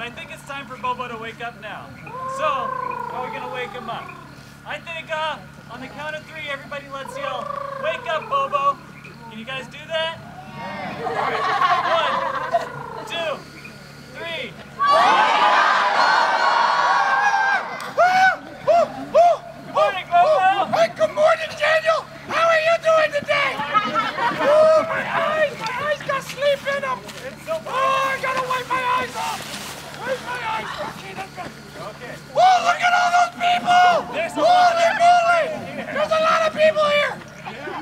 I think it's time for Bobo to wake up now. So, how are we gonna wake him up? I think on the count of 3, everybody let's yell, "Wake up, Bobo!" Can you guys do that? Alright. 1, 2, 3. Good morning, Bobo! Hey, good morning, Daniel! How are you doing today? Oh, my eyes got sleep in them. Oh, I gotta wipe my eyes off. Wipe my eyes. Okay, that's good. Okay. Oh, look at all those people! Holy moly! There's a lot of people here.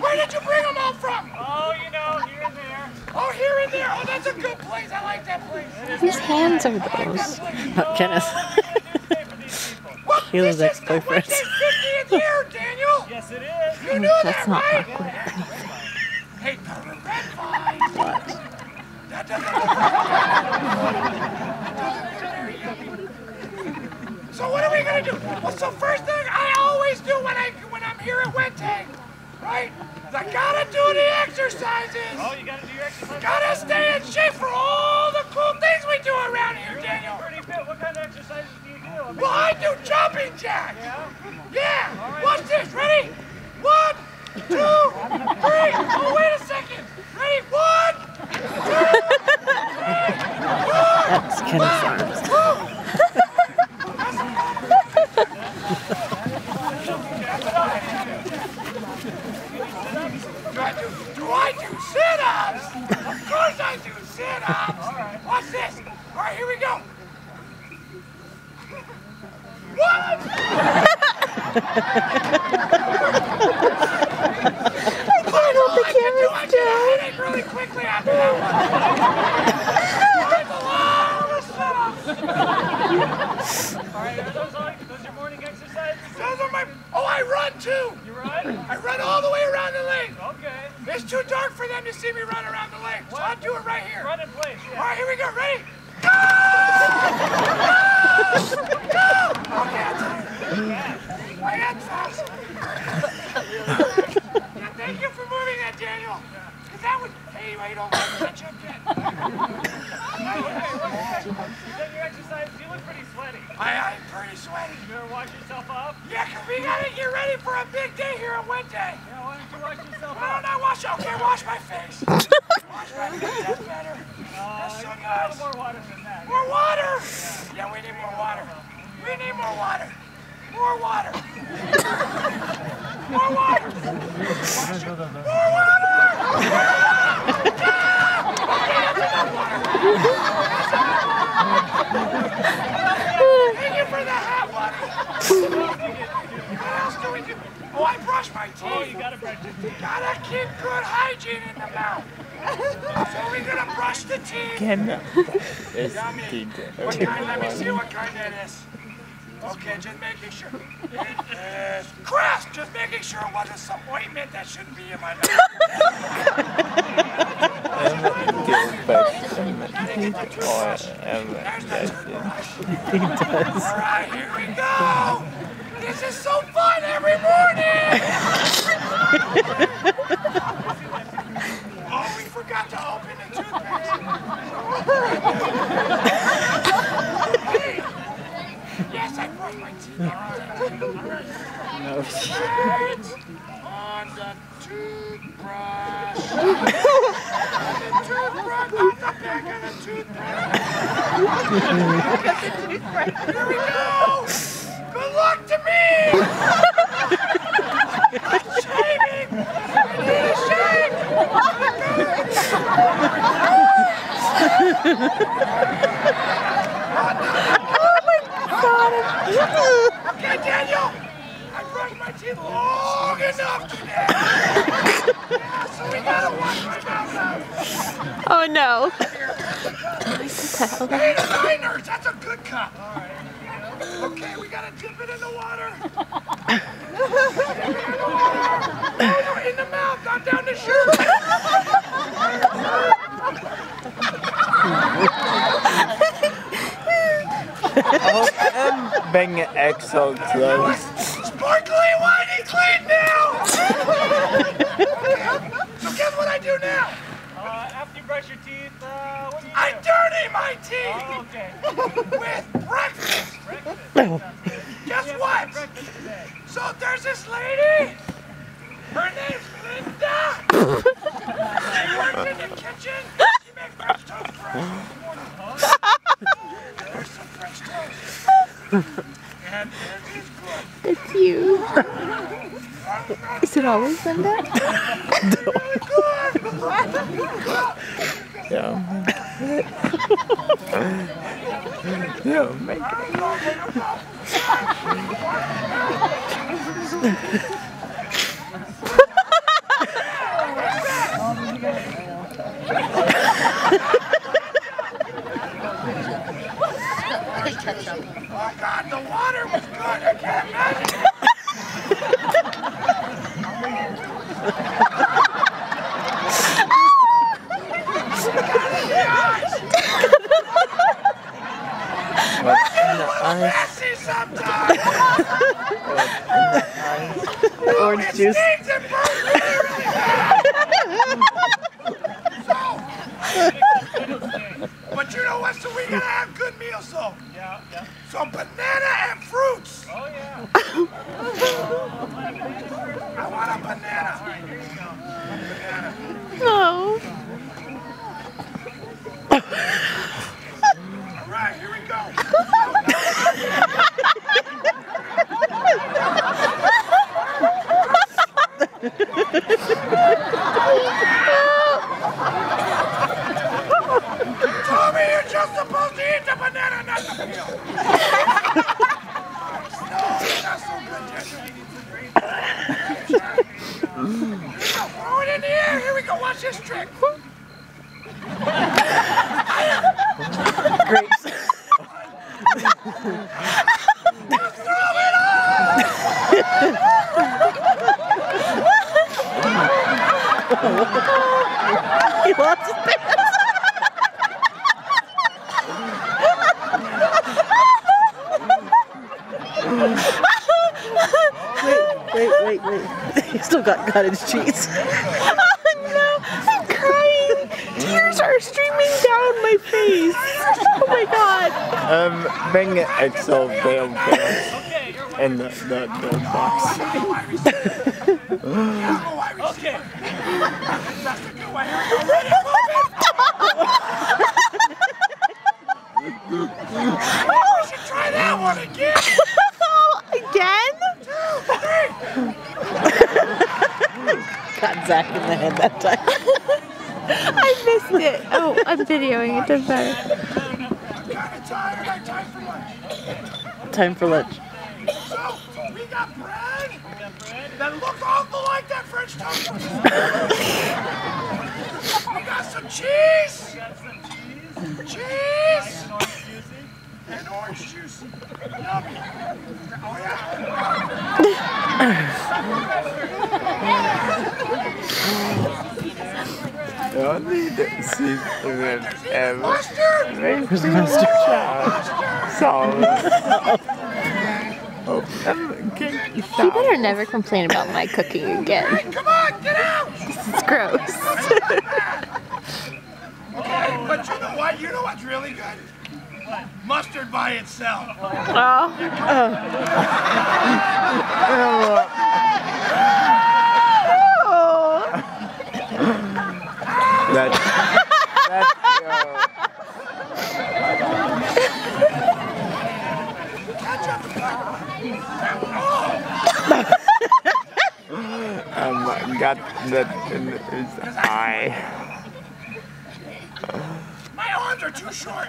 Where did you bring them all from? Oh, you know, here and there. Oh, here and there. Oh, that's a good place. I like that place. Whose hands are those? Oh, Kenneth. Kayla's ex-boyfriend. It's 50th year, Daniel. Yes, it is. You knew That's that, not right? awkward or anything. Hey, the red vines. What? That doesn't So what are we gonna do? Well, so first thing I always do when I'm here at Wente, right? Is I gotta do the exercises. Oh, you gotta do your exercise. Gotta stay in shape for all the cool things we do around here, Daniel. Pretty fit. What kind of exercises do you do? Well, I do jumping jacks. Yeah? Yeah. All right. Watch this. Ready? 1, 2, 3. Oh, wait a second. Ready? 1, 2, 3. That's Kenneth's arms. Do I do sit-ups? Of course I do sit-ups. Watch this. All right, here we go. 1. I don't think Kevin's I get a headache really quickly after that one. All right, are those your morning exercises? Those are my... Oh, I run too. You run? I run all the way around the lake. Okay. It's too dark for them to see me run around the lake, so I'll do it right here. Run in place, All yeah. right, here we go. Ready? Go! Go! Okay, I'll tell you. My head's fast. Yeah, thank you for moving that, Daniel. Because that was... Hey, wait, don't catch up yet. You done your exercise? You look pretty sweaty. I'm pretty sweaty. You better wash yourself off? Yeah, because we got to get ready for a big day here at Wente. Yeah, why don't you wash yourself Why off? don't I wash... Okay, wash my face. Wash my face. That's better. That's so A nice. little more water than that. More water! Yeah, we need more water. We need more water. More water. More water. More water! Thank you for the hat, buddy. What else do we do? Oh, I brush my teeth. Oh, you gotta brush your teeth. Gotta keep good hygiene in the mouth. So we're gonna brush the teeth. Yummy. What kind? Let me see what kind that is. Okay, just making sure. It is Crest. Just making sure it wasn't some ointment that shouldn't be in my mouth. He does. All right, here we go. This is so fun every morning. Oh, we forgot to open the toothpaste. Hey. Yes, I brushed my teeth. No. On the toothbrush. On the toothbrush. On the back of the toothbrush. Here we go. Good luck to me. I'm shaving. I need a shave. Okay, Daniel. I brushed my teeth long enough today. Yeah, so we gotta wash my mouth out. Oh no. Hey, the Niners, that's a good cup. All right. Okay, we gotta dip it in the water. Dip it in the water. Oh, no, in the mouth, not down the shirt. I'm being exo close. Sparkly whitey clean now. Okay, so guess what I do now? After you brush your teeth, what do you do? I dirty my teeth. Oh, Okay. with breakfast. Guess what? So there's this lady. Her name's Linda. She works in the kitchen. She makes French toast for us in the morning. There's some French toast. And it's good. It's you. Is it always Linda? Yeah. Yeah, make it. Oh God, the water was good. I can't imagine it. Messy sometimes. Orange juice. Stings and burns really, really bad. But you know what? So we gotta have good meals, though. Yeah, yeah. Some banana and fruits. Oh, yeah. I want a banana. Oh. All right, here we go. Tommy, you're just supposed to eat the banana, not the peel. No, that's so good, Jesse. Throw it in the air. Here we go. Watch this trick. Grapes. Throw it on! He lost his pants. Wait. He still got cottage cheese. Oh no, I'm crying. Tears are streaming down my face. Oh my god. Bring XO bail in the box. Okay. That's a good one. Here we go. Ready? Move it. We should try that one again. Again? Got Zach in the head that time. I missed it. Oh, I'm videoing. It doesn't matter. I'm kind of tired. I'm time for lunch. Time for lunch. So, we got bread that looks awful like that French toast. We got some cheese. Cheese. And orange juice. Yummy. Oh, yeah. I need to see Mustard. You better never complain about my cooking again. Hey, come on, get out. It's gross. Okay, but you know what? You know what's really good? Mustard by itself. Oh. Got that in his eye. My arms are too short.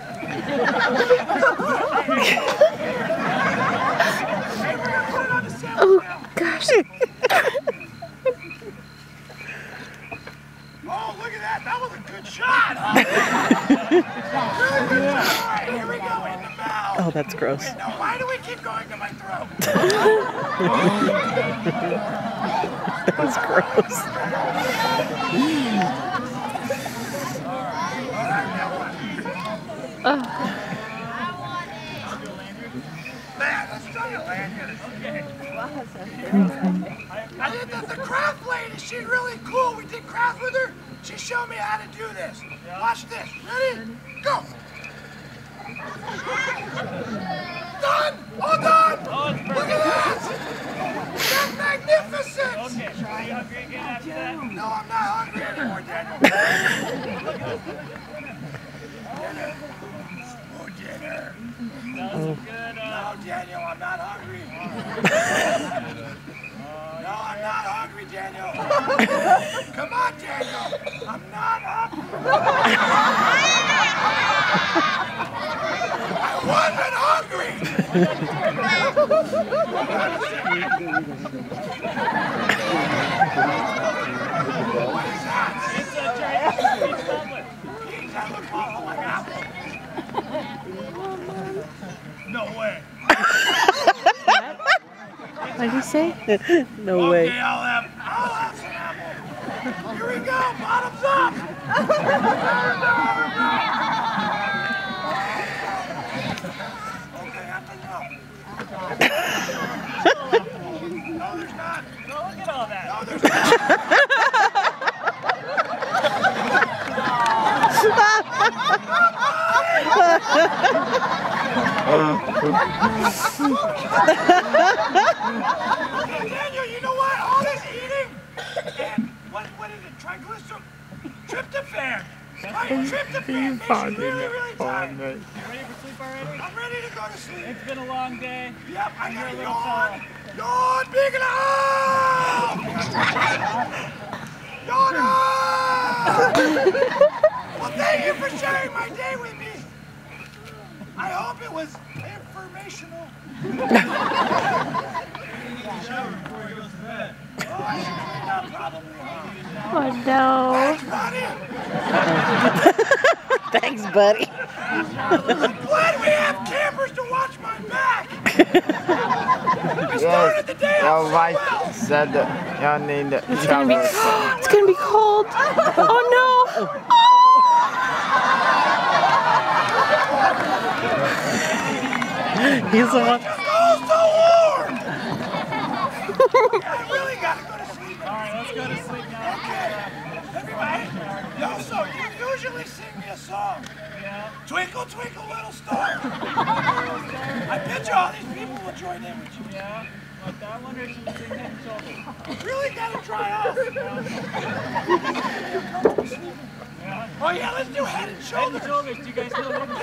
Oh gosh. Oh, look at that. That was a good shot. All right, here we go in the mouth. Oh, that's gross. Wait, now, why do we keep going to my throat? That's gross. Let's try to land here. I did the craft lady. She's really cool. We did craft with her. She showed me how to do this. Watch this. Ready? Go. That was a good, No, Daniel, I'm not hungry. No, I'm not hungry, Daniel. Come on, Daniel. I'm not hungry. I wasn't hungry. What is that? it's a Chinese peach cobbler. Peach, that looks awful like apple. No way. What did he say? No Okay, way. I'll have some apple. Here we go, bottoms up. Okay, after up. No, there's not. Oh, look at all that. No, there's not. Daniel, you know what? All this eating and what is it? Triglyceride? Tryptophan. Tryptophan makes you really tired. You ready for sleep already? I'm ready to go to sleep. It's been a long day. Yep, I You're a gotta little yawn. fella. Yawn, big enough. Yawn. Well, thank you for sharing my day with me. I hope it was informational. Oh, I should clean up probably, huh? Oh no. Thanks, buddy. Thanks, buddy. I'm glad we have campers to watch my back. I started the day Your off so wife well. said that you need to It's gonna be cold. Oh no. He's the one. Oh, so warm. I really gotta go to sleep. All right, let's go to sleep now. Okay. Everybody, yo, so you usually sing me a song. Yeah. Twinkle, twinkle, little star. I bet you all these people will join in with you. Yeah. Like that one, or should we sing Head and Shoulders? Really gotta dry off. Yeah. Oh yeah, let's do head and Head shoulders. and Shoulders. Do you guys know Head and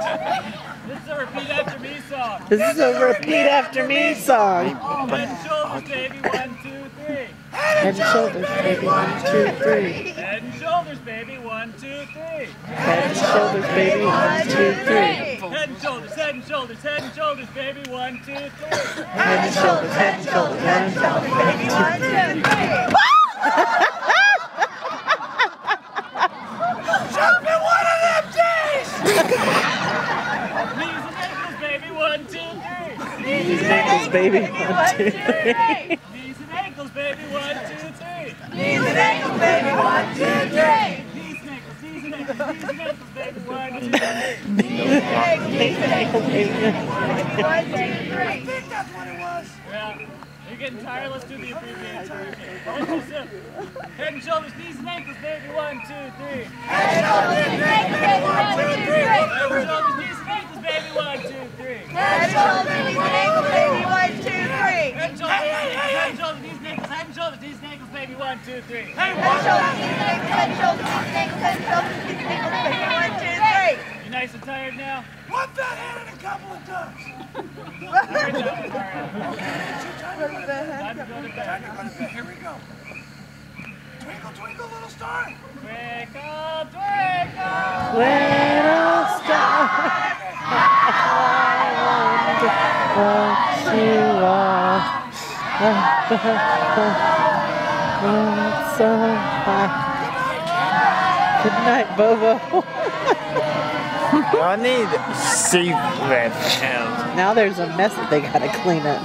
Shoulders? This is a repeat after me song. This is a repeat after me song. Head and Shoulders, baby. 1, 2, 3. Head and shoulders, baby. 1, 2, 3. Head and Shoulders, baby. 1, 2, 3. Head and shoulders, baby. 1, 2, 3. Head and Shoulders, head and Shoulders, head and Shoulders, baby. 1, 2, 3. Head and shoulders, head and shoulders, head and shoulders, baby. 1, 2, 3. Jump in one of them days. Knees and ankles, baby. 1, 2, 3. These ankles, baby. 1, 2, 3. Knees and ankles, baby. 1, 2, 3. Knees and ankles, baby. 1, 2, 3. Knees and ankles, knees and ankles, knees and ankles, baby. 1, 2, 3. These ankles, baby. 1, 2, 3. I think that's what it was. Yeah. You're getting tired. Let's do the abbreviated version. Head and shoulders, knees and ankles, baby. 1, 2, 3. Head and shoulders, baby. 1, 2, 3. Head and shoulders, knees and ankles, baby. 1, 2, 3. Head and shoulders, knees and ankles, baby. 1, 2, 3. Head and shoulders, head and shoulders, knees and ankles, head and shoulders, knees and ankles, baby. 1, 2, 3. Hey, Head, what? shoulders, knees and ankles, head, shoulders, knees and ankles, head, shoulders, knees and ankles, baby. 1, 2, 3. You nice and tired now? One fat hand and a couple of ducks. Alright. Time to go to bed. Time to go to bed. Here we go. Twinkle, twinkle, little star. Twinkle, twinkle. Little star, what you are. So high. Good night, Bobo. You need secret help. Now there's a mess that they gotta clean up.